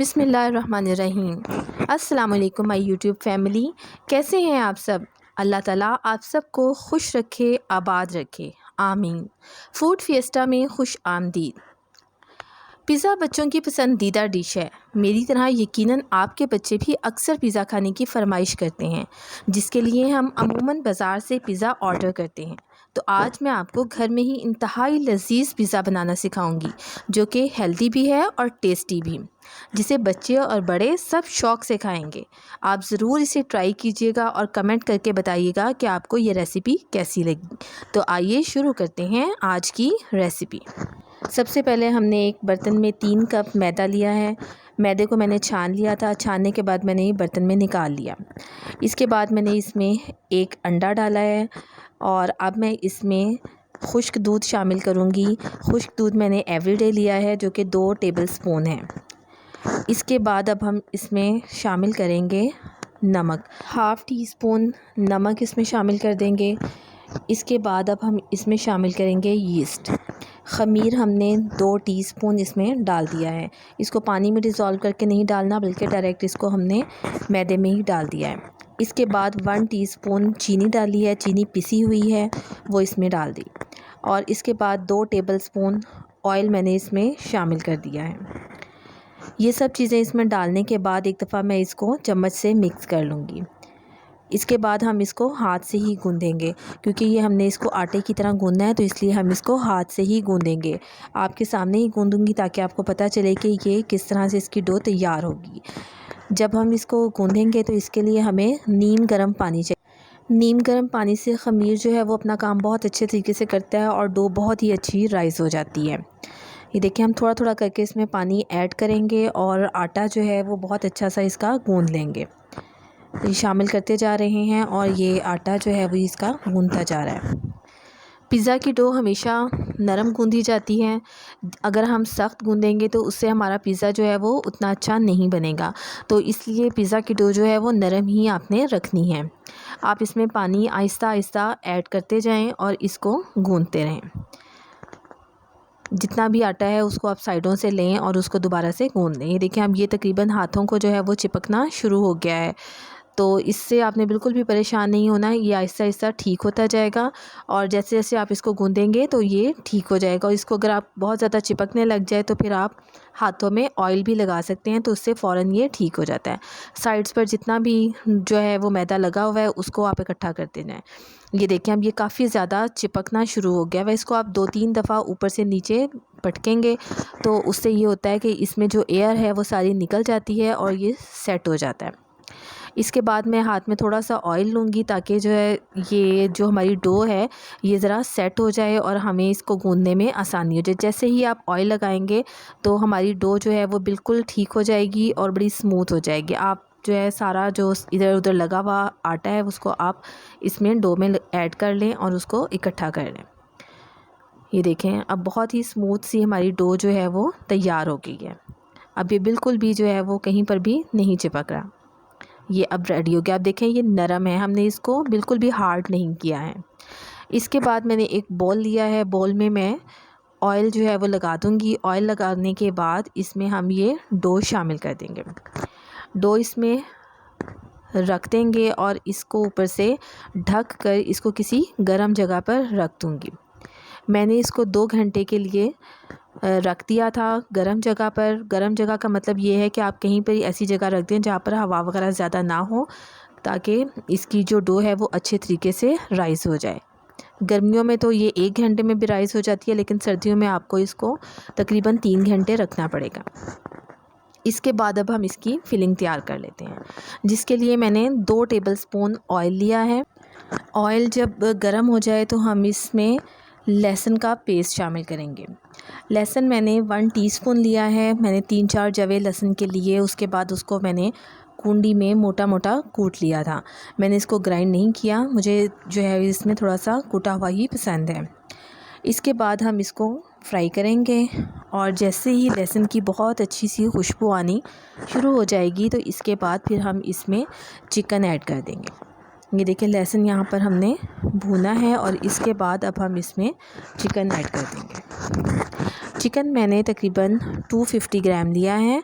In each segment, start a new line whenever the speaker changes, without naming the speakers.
बिस्मिल्लाहिर्रहमानिर्रहीम। अस्सलाम वालेकुम माय यूट्यूब फैमिली। कैसे हैं आप सब? अल्लाह ताला आप सबको खुश रखे, आबाद रखे, आमीन। फूड फिएस्टा में खुश आमदीद। पिज़्ज़ा बच्चों की पसंदीदा डिश है। मेरी तरह यकीनन आपके बच्चे भी अक्सर पिज़्ज़ा खाने की फ़रमाइश करते हैं, जिसके लिए हम अमूमन बाज़ार से पिज़्ज़ा ऑर्डर करते हैं। तो आज मैं आपको घर में ही इंतहाई लजीज़ पिज़्ज़ा बनाना सिखाऊंगी, जो कि हेल्दी भी है और टेस्टी भी, जिसे बच्चे और बड़े सब शौक़ से खाएंगे। आप ज़रूर इसे ट्राई कीजिएगा और कमेंट करके बताइएगा कि आपको ये रेसिपी कैसी लगी। तो आइए शुरू करते हैं आज की रेसिपी। सबसे पहले हमने एक बर्तन में 3 कप मैदा लिया है। मैदे को मैंने छान लिया था। छानने के बाद मैंने ये बर्तन में निकाल लिया। इसके बाद मैंने इसमें एक अंडा डाला है और अब मैं इसमें खुश्क दूध शामिल करूँगी। खुश्क दूध मैंने एवरीडे लिया है, जो कि 2 टेबलस्पून है। इसके बाद अब हम इसमें शामिल करेंगे नमक। हाफ़ टी स्पून नमक इसमें शामिल कर देंगे। इसके बाद अब हम इसमें शामिल करेंगे यीस्ट। ख़मीर हमने 2 टीस्पून इसमें डाल दिया है। इसको पानी में डिज़ोल्व करके नहीं डालना, बल्कि डायरेक्ट इसको हमने मैदे में ही डाल दिया है। इसके बाद 1 टीस्पून चीनी डाली है, चीनी पिसी हुई है वो इसमें डाल दी। और इसके बाद 2 टेबलस्पून ऑयल मैंने इसमें शामिल कर दिया है। ये सब चीज़ें इसमें डालने के बाद एक दफ़ा मैं इसको चम्मच से मिक्स कर लूँगी। इसके बाद हम इसको हाथ से ही गूँधेंगे, क्योंकि ये हमने इसको आटे की तरह गूँधना है, तो इसलिए हम इसको हाथ से ही गूँधेंगे। आपके सामने ही गूँधूँगी ताकि आपको पता चले कि ये किस तरह से इसकी डो तैयार होगी। जब हम इसको गूँधेंगे तो इसके लिए हमें नीम गर्म पानी चाहिए। नीम गर्म पानी से ख़मीर जो है वो अपना काम बहुत अच्छे तरीके से करता है और डो बहुत ही अच्छी राइज़ हो जाती है। ये देखिए, हम थोड़ा थोड़ा करके इसमें पानी ऐड करेंगे और आटा जो है वो बहुत अच्छा सा इसका गूँध लेंगे। ये शामिल करते जा रहे हैं और ये आटा जो है वो इसका गूँधता जा रहा है। पिज़्ज़ा की डो हमेशा नरम गूँधी जाती है। अगर हम सख्त गूँधेंगे तो उससे हमारा पिज़्ज़ा जो है वो उतना अच्छा नहीं बनेगा। तो इसलिए पिज़्ज़ा की डो जो है वो नरम ही आपने रखनी है। आप इसमें पानी आहिस्ता आहिस्ता ऐड करते जाएं और इसको गूँधते रहें। जितना भी आटा है उसको आप साइडों से लें और उसको दोबारा से गूँध लें। ये देखिए, अब ये तकरीबन हाथों को जो है वो चिपकना शुरू हो गया है। तो इससे आपने बिल्कुल भी परेशान नहीं होना है। ये आहिस्ता आहिस्ता ठीक होता जाएगा और जैसे जैसे आप इसको गूँधेंगे तो ये ठीक हो जाएगा। और इसको अगर आप बहुत ज़्यादा चिपकने लग जाए तो फिर आप हाथों में ऑयल भी लगा सकते हैं, तो उससे फ़ौरन ये ठीक हो जाता है। साइड्स पर जितना भी जो है वो मैदा लगा हुआ है उसको आप इकट्ठा करते जाएँ। ये देखें, अब ये काफ़ी ज़्यादा चिपकना शुरू हो गया है। इसको आप 2-3 दफ़ा ऊपर से नीचे पटकेंगे तो उससे ये होता है कि इसमें जो एयर है वो सारी निकल जाती है और ये सेट हो जाता है। इसके बाद मैं हाथ में थोड़ा सा ऑयल लूँगी ताकि जो है ये जो हमारी डो है ये ज़रा सेट हो जाए और हमें इसको गूँधने में आसानी हो जाए। जैसे ही आप ऑयल लगाएंगे तो हमारी डो जो है वो बिल्कुल ठीक हो जाएगी और बड़ी स्मूथ हो जाएगी। आप जो है सारा जो इधर उधर लगा हुआ आटा है उसको आप इसमें डो में ऐड कर लें और उसको इकट्ठा कर लें। ये देखें, अब बहुत ही स्मूथ सी हमारी डो जो है वो तैयार हो गई है। अब ये बिल्कुल भी जो है वो कहीं पर भी नहीं चिपक रहा। ये अब रेडी हो गया। आप देखें, ये नरम है, हमने इसको बिल्कुल भी हार्ड नहीं किया है। इसके बाद मैंने एक बॉल लिया है। बॉल में मैं ऑयल जो है वो लगा दूँगी। ऑयल लगाने के बाद इसमें हम ये डो शामिल कर देंगे। डो इसमें रख देंगे और इसको ऊपर से ढक कर इसको किसी गर्म जगह पर रख दूँगी। मैंने इसको 2 घंटे के लिए रख दिया था गरम जगह पर। गरम जगह का मतलब ये है कि आप कहीं पर ऐसी जगह रख दें जहाँ पर हवा वगैरह ज़्यादा ना हो, ताकि इसकी जो डो है वो अच्छे तरीके से राइज़ हो जाए। गर्मियों में तो ये 1 घंटे में भी राइज़ हो जाती है, लेकिन सर्दियों में आपको इसको तकरीबन 3 घंटे रखना पड़ेगा। इसके बाद अब हम इसकी फिलिंग तैयार कर लेते हैं, जिसके लिए मैंने 2 टेबलस्पून ऑयल लिया है। ऑयल जब गर्म हो जाए तो हम इसमें लहसुन का पेस्ट शामिल करेंगे। लहसुन मैंने 1 टीस्पून लिया है। मैंने 3-4 जवे लहसुन के लिए, उसके बाद उसको मैंने कुंडी में मोटा मोटा कूट लिया था। मैंने इसको ग्राइंड नहीं किया, मुझे जो है इसमें थोड़ा सा कूटा हुआ ही पसंद है। इसके बाद हम इसको फ्राई करेंगे और जैसे ही लहसुन की बहुत अच्छी सी खुशबू आनी शुरू हो जाएगी तो इसके बाद फिर हम इसमें चिकन ऐड कर देंगे। ये देखिए, लहसुन यहाँ पर हमने भूना है और इसके बाद अब हम इसमें चिकन ऐड कर देंगे। चिकन मैंने तकरीबन 250 ग्राम लिया है।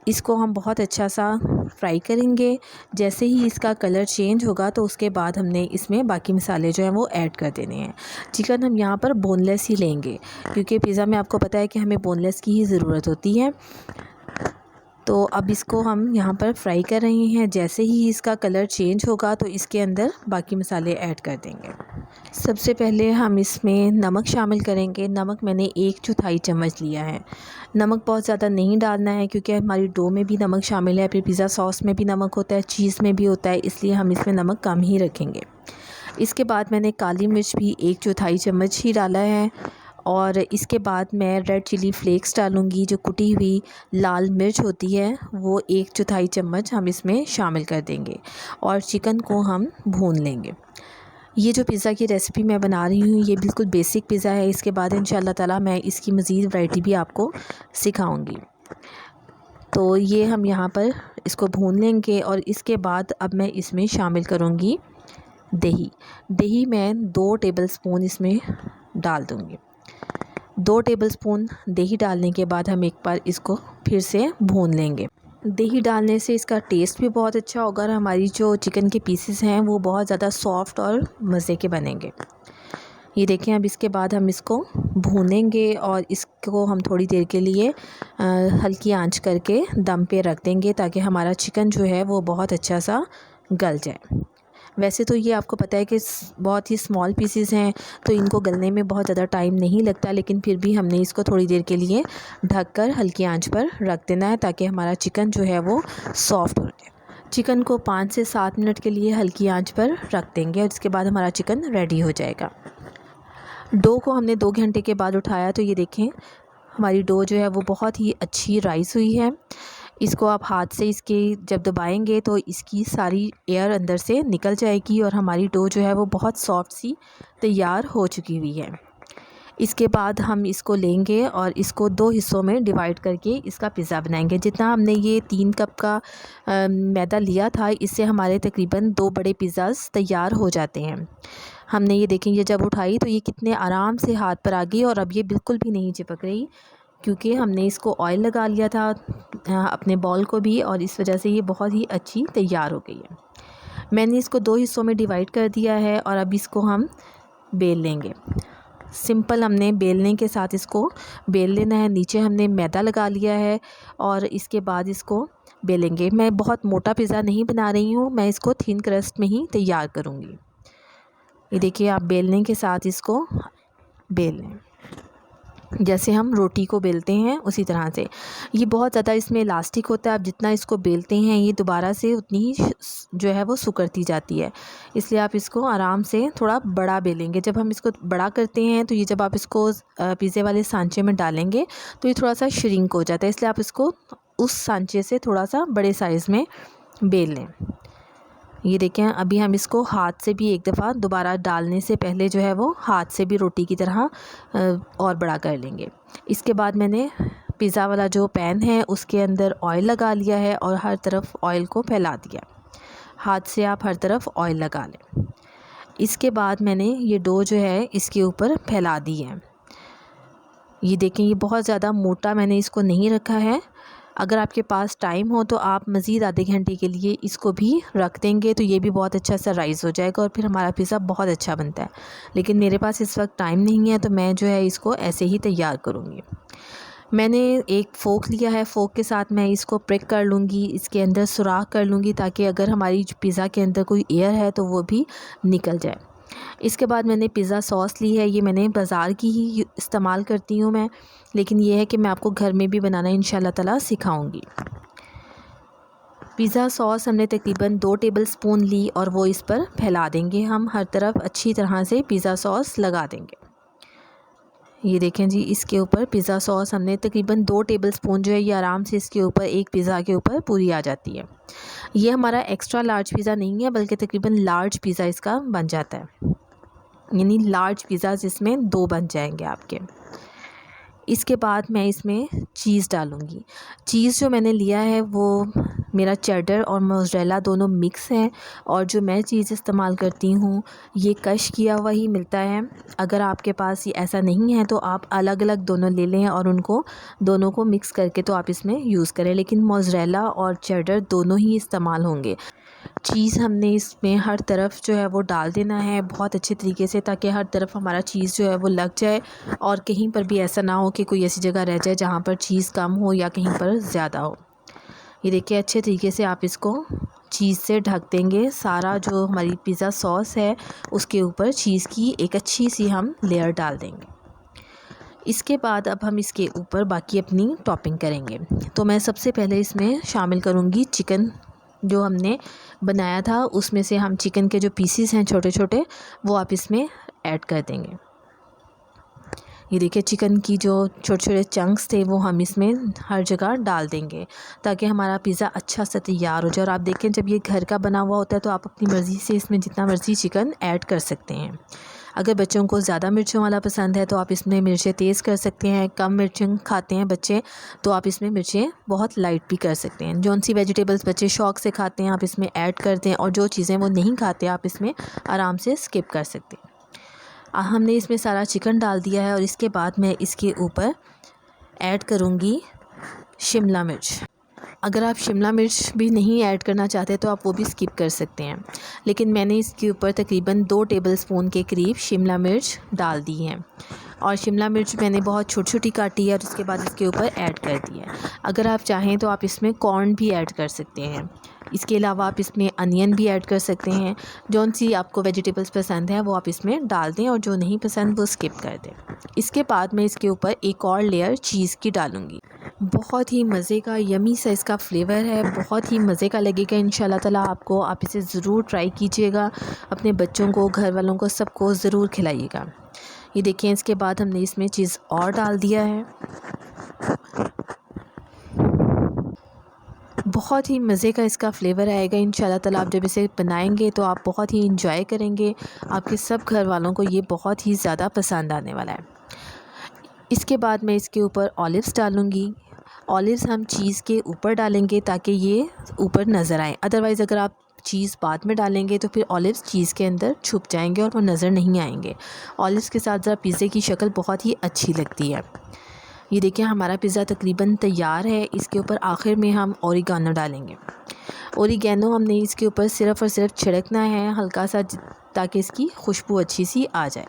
इसको हम बहुत अच्छा सा फ्राई करेंगे। जैसे ही इसका कलर चेंज होगा तो उसके बाद हमने इसमें बाकी मसाले जो हैं वो ऐड कर देने हैं। चिकन हम यहाँ पर बोनलेस ही लेंगे, क्योंकि पिज़्ज़ा में आपको पता है कि हमें बोनलेस की ही ज़रूरत होती है। तो अब इसको हम यहाँ पर फ्राई कर रहे हैं। जैसे ही इसका कलर चेंज होगा तो इसके अंदर बाकी मसाले ऐड कर देंगे। सबसे पहले हम इसमें नमक शामिल करेंगे। नमक मैंने 1/4 चम्मच लिया है। नमक बहुत ज़्यादा नहीं डालना है, क्योंकि हमारी डो में भी नमक शामिल है, फिर पिज़्ज़ा सॉस में भी नमक होता है, चीज़ में भी होता है, इसलिए हम इसमें नमक कम ही रखेंगे। इसके बाद मैंने काली मिर्च भी 1/4 चम्मच ही डाला है, और इसके बाद मैं रेड चिली फ्लेक्स डालूँगी। जो कुटी हुई लाल मिर्च होती है वो 1/4 चम्मच हम इसमें शामिल कर देंगे, और चिकन को हम भून लेंगे। ये जो पिज़्ज़ा की रेसिपी मैं बना रही हूँ ये बिल्कुल बेसिक पिज़्ज़ा है। इसके बाद इंशाल्लाह ताला मैं इसकी मज़ीद वैरायटी भी आपको सिखाऊंगी। तो ये हम यहाँ पर इसको भून लेंगे, और इसके बाद अब मैं इसमें शामिल करूँगी दही। दही मैं 2 टेबलस्पून इसमें डाल दूँगी। 2 टेबलस्पून दही डालने के बाद हम एक बार इसको फिर से भून लेंगे। दही डालने से इसका टेस्ट भी बहुत अच्छा होगा, और हमारी जो चिकन के पीसेस हैं वो बहुत ज़्यादा सॉफ़्ट और मज़े के बनेंगे। ये देखें, अब इसके बाद हम इसको भूनेंगे, और इसको हम थोड़ी देर के लिए हल्की आंच करके दम पे रख देंगे, ताकि हमारा चिकन जो है वो बहुत अच्छा सा गल जाए। वैसे तो ये आपको पता है कि बहुत ही स्मॉल पीसेस हैं, तो इनको गलने में बहुत ज़्यादा टाइम नहीं लगता, लेकिन फिर भी हमने इसको थोड़ी देर के लिए ढककर हल्की आंच पर रख देना है, ताकि हमारा चिकन जो है वो सॉफ़्ट हो जाए। चिकन को 5 से 7 मिनट के लिए हल्की आंच पर रख देंगे, और इसके बाद हमारा चिकन रेडी हो जाएगा। डो को हमने 2 घंटे के बाद उठाया, तो ये देखें हमारी डो जो है वो बहुत ही अच्छी राइस हुई है। इसको आप हाथ से इसके जब दबाएंगे तो इसकी सारी एयर अंदर से निकल जाएगी, और हमारी डो जो है वो बहुत सॉफ्ट सी तैयार हो चुकी हुई है। इसके बाद हम इसको लेंगे और इसको 2 हिस्सों में डिवाइड करके इसका पिज़्ज़ा बनाएंगे। जितना हमने ये 3 कप का मैदा लिया था, इससे हमारे तकरीबन 2 बड़े पिज़्ज़ाज़ तैयार हो जाते हैं। हमने ये देखें, ये जब उठाई तो ये कितने आराम से हाथ पर आ गई, और अब ये बिल्कुल भी नहीं चिपक रही, क्योंकि हमने इसको ऑयल लगा लिया था अपने बॉल को भी, और इस वजह से ये बहुत ही अच्छी तैयार हो गई है। मैंने इसको 2 हिस्सों में डिवाइड कर दिया है, और अब इसको हम बेल लेंगे। सिंपल हमने बेलने के साथ इसको बेल लेना है। नीचे हमने मैदा लगा लिया है, और इसके बाद इसको बेलेंगे। मैं बहुत मोटा पिज़्ज़ा नहीं बना रही हूँ, मैं इसको थिन क्रस्ट में ही तैयार करूँगी। ये देखिए, आप बेलने के साथ इसको बेल लें, जैसे हम रोटी को बेलते हैं उसी तरह से। ये बहुत ज़्यादा इसमें इलास्टिक होता है, आप जितना इसको बेलते हैं ये दोबारा से उतनी ही जो है वो सिकुड़ती जाती है, इसलिए आप इसको आराम से थोड़ा बड़ा बेलेंगे। जब हम इसको बड़ा करते हैं तो ये जब आप इसको पिज़्ज़े वाले सांचे में डालेंगे तो ये थोड़ा सा श्रिंक हो जाता है, इसलिए आप इसको उस सांचे से थोड़ा सा बड़े साइज़ में बेल लें। ये देखें, अभी हम इसको हाथ से भी एक दफ़ा दोबारा डालने से पहले जो है वो हाथ से भी रोटी की तरह और बड़ा कर लेंगे। इसके बाद मैंने पिज़्ज़ा वाला जो पैन है उसके अंदर ऑयल लगा लिया है, और हर तरफ ऑयल को फैला दिया। हाथ से आप हर तरफ ऑयल लगा लें। इसके बाद मैंने ये डो जो है इसके ऊपर फैला दी है। ये देखें, ये बहुत ज़्यादा मोटा मैंने इसको नहीं रखा है। अगर आपके पास टाइम हो तो आप मज़ीद आधे घंटे के लिए इसको भी रख देंगे, तो ये भी बहुत अच्छा सा राइस हो जाएगा, और फिर हमारा पिज़्ज़ा बहुत अच्छा बनता है। लेकिन मेरे पास इस वक्त टाइम नहीं है, तो मैं जो है इसको ऐसे ही तैयार करूँगी। मैंने एक फ़ोक लिया है, फ़ोक के साथ मैं इसको प्रिक कर लूँगी, इसके अंदर सुराख कर लूँगी, ताकि अगर हमारी पिज़्ज़ा के अंदर कोई एयर है तो वो भी निकल जाए। इसके बाद मैंने पिज़्ज़ा सॉस ली है, ये मैंने बाज़ार की ही इस्तेमाल करती हूँ मैं, लेकिन ये है कि मैं आपको घर में भी बनाना इंशाल्लाह ताला सिखाऊंगी। पिज़्ज़ा सॉस हमने तकरीबन 2 टेबलस्पून ली, और वो इस पर फैला देंगे। हम हर तरफ अच्छी तरह से पिज़्ज़ा सॉस लगा देंगे। ये देखें जी, इसके ऊपर पिज़्ज़ा सॉस हमने तकरीबन 2 टेबलस्पून जो है ये आराम से इसके ऊपर एक पिज़्ज़ा के ऊपर पूरी आ जाती है। ये हमारा एक्स्ट्रा लार्ज पिज़्ज़ा नहीं है, बल्कि तकरीबन लार्ज पिज़्ज़ा इसका बन जाता है, यानी लार्ज पिज़्ज़ा जिसमें 2 बन जाएंगे आपके। इसके बाद मैं इसमें चीज़ डालूँगी। चीज़ जो मैंने लिया है वो मेरा चेडर और मोज़रेला दोनों मिक्स हैं और जो मैं चीज़ इस्तेमाल करती हूँ ये कश किया हुआ ही मिलता है। अगर आपके पास ये ऐसा नहीं है तो आप अलग अलग दोनों ले लें और उनको दोनों को मिक्स करके तो आप इसमें यूज़ करें, लेकिन मोज़रेला और चेडर दोनों ही इस्तेमाल होंगे। चीज़ हमने इसमें हर तरफ जो है वो डाल देना है बहुत अच्छे तरीके से, ताकि हर तरफ हमारा चीज़ जो है वो लग जाए और कहीं पर भी ऐसा ना हो कि कोई ऐसी जगह रह जाए जहाँ पर चीज़ कम हो या कहीं पर ज़्यादा हो। ये देखिए अच्छे तरीके से आप इसको चीज़ से ढक देंगे। सारा जो हमारी पिज़्ज़ा सॉस है उसके ऊपर चीज़ की एक अच्छी सी हम लेयर डाल देंगे। इसके बाद अब हम इसके ऊपर बाकी अपनी टॉपिंग करेंगे। तो मैं सबसे पहले इसमें शामिल करूँगी चिकन। जो हमने बनाया था उसमें से हम चिकन के जो पीसीस हैं छोटे छोटे वो आप इसमें ऐड कर देंगे। ये देखिए चिकन की जो छोटे छोटे चंक्स थे वो हम इसमें हर जगह डाल देंगे ताकि हमारा पिज़्ज़ा अच्छा सा तैयार हो जाए। और आप देखें जब ये घर का बना हुआ होता है तो आप अपनी मर्ज़ी से इसमें जितना मर्ज़ी चिकन ऐड कर सकते हैं। अगर बच्चों को ज़्यादा मिर्चों वाला पसंद है तो आप इसमें मिर्चें तेज़ कर सकते हैं। कम मिर्चें खाते हैं बच्चे तो आप इसमें मिर्चें बहुत लाइट भी कर सकते हैं। जौन सी वेजिटेबल्स बच्चे शौक़ से खाते हैं आप इसमें ऐड कर दें और जो चीज़ें वो नहीं खाते आप इसमें आराम से स्किप कर सकते हैं। हमने इसमें सारा चिकन डाल दिया है और इसके बाद मैं इसके ऊपर ऐड करूँगी शिमला मिर्च। अगर आप शिमला मिर्च भी नहीं ऐड करना चाहते तो आप वो भी स्किप कर सकते हैं, लेकिन मैंने इसके ऊपर तकरीबन 2 टेबलस्पून के करीब शिमला मिर्च डाल दी है। और शिमला मिर्च मैंने बहुत छोटी छोटी काटी है और उसके बाद इसके ऊपर ऐड कर दिया है। अगर आप चाहें तो आप इसमें कॉर्न भी ऐड कर सकते हैं। इसके अलावा आप इसमें अनियन भी ऐड कर सकते हैं। जौन सी आपको वेजिटेबल्स पसंद है वो आप इसमें डाल दें और जो नहीं पसंद वो स्किप कर दें। इसके बाद मैं इसके ऊपर एक और लेयर चीज़ की डालूँगी। बहुत ही मज़े का यमी सा इसका फ्लेवर है, बहुत ही मज़े का लगेगा इंशाल्लाह ताला आपको। आप इसे ज़रूर ट्राई कीजिएगा, अपने बच्चों को, घर वालों को, सबको ज़रूर खिलाइएगा। ये देखें इसके बाद हमने इसमें चीज़ और डाल दिया है। बहुत ही मज़े का इसका फ्लेवर आएगा इंशाल्लाह ताला। आप जब इसे बनाएंगे तो आप बहुत ही इंजॉय करेंगे। आपके सब घर वालों को ये बहुत ही ज़्यादा पसंद आने वाला है। इसके बाद मैं इसके ऊपर ऑलिव्स डालूँगी। ऑलिव्स हम चीज़ के ऊपर डालेंगे ताकि ये ऊपर नज़र आए। अदरवाइज़ अगर आप चीज़ बाद में डालेंगे तो फिर ऑलिव्स चीज़ के अंदर छुप जाएंगे और वो नज़र नहीं आएंगे। ऑलिव्स के साथ ज़रा पिज़्ज़े की शक्ल बहुत ही अच्छी लगती है। ये देखिए हमारा पिज़्ज़ा तकरीबन तैयार है। इसके ऊपर आखिर में हम ओरिगानो डालेंगे। ओरिगैनो हमने इसके ऊपर सिर्फ़ और सिर्फ छिड़कना है हल्का सा, ताकि इसकी खुशबू अच्छी सी आ जाए।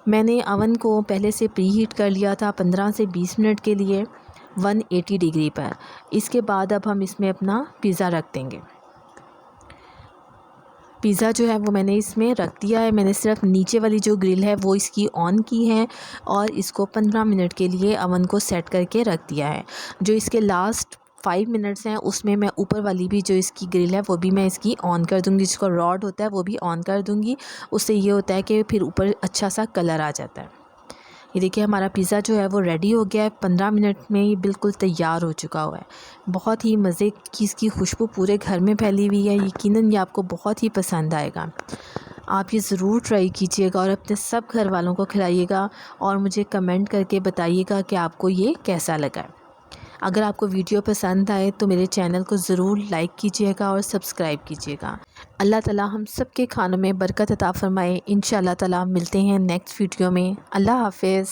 मैंने अवन को पहले से प्री हीट कर लिया था 15 से 20 मिनट के लिए 180 डिग्री पर। इसके बाद अब हम इसमें अपना पिज़्ज़ा रख देंगे। पिज़्ज़ा जो है वो मैंने इसमें रख दिया है। मैंने सिर्फ नीचे वाली जो ग्रिल है वो इसकी ऑन की है और इसको 15 मिनट के लिए अवन को सेट करके रख दिया है। जो इसके लास्ट 5 मिनट्स हैं उसमें मैं ऊपर वाली भी जो इसकी ग्रिल है वो भी मैं इसकी ऑन कर दूँगी। जिसको रॉड होता है वो भी ऑन कर दूँगी। उससे ये होता है कि फिर ऊपर अच्छा सा कलर आ जाता है। ये देखिए हमारा पिज़्ज़ा जो है वो रेडी हो गया है। 15 मिनट में ये बिल्कुल तैयार हो चुका हुआ है। बहुत ही मज़े की इसकी खुशबू पूरे घर में फैली हुई है। यकीनन ये आपको बहुत ही पसंद आएगा। आप ये ज़रूर ट्राई कीजिएगा और अपने सब घर वालों को खिलाइएगा और मुझे कमेंट करके बताइएगा कि आपको ये कैसा लगा। अगर आपको वीडियो पसंद आए तो मेरे चैनल को ज़रूर लाइक कीजिएगा और सब्सक्राइब कीजिएगा। अल्लाह ताला हम सब के खानों में बरकत अता फ़रमाए। इंशाअल्लाह ताला मिलते हैं नेक्स्ट वीडियो में। अल्लाह हाफ़िज़।